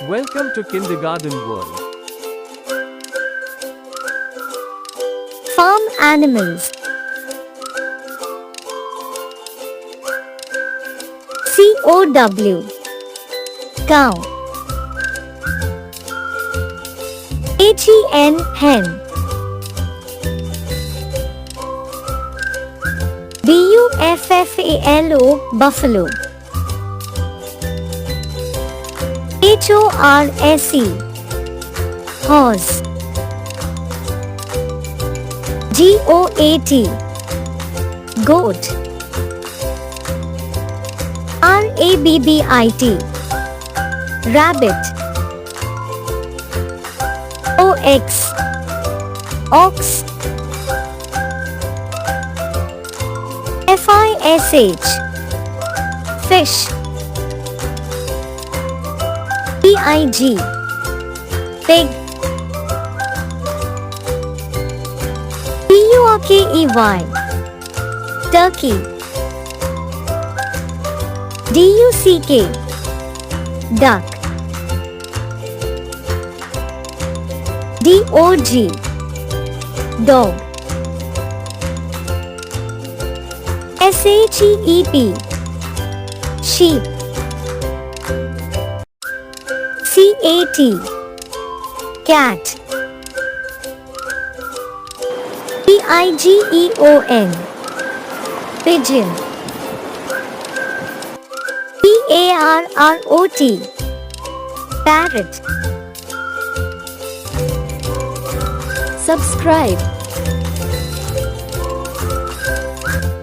Welcome to Kindergarten World. Farm animals. COW. Cow. HEN. Hen. BUFFALO. Buffalo. HORSE. Horse. GOAT. Goat. RABBIT. Rabbit. OX. Ox. FISH. Fish. PIG. Pig. TURKEY. Turkey. DUCK. Duck. DOG. Dog. SHEEP. Sheep. CAT. Cat. PIGEON. Pigeon. PARROT. Parrot. Subscribe.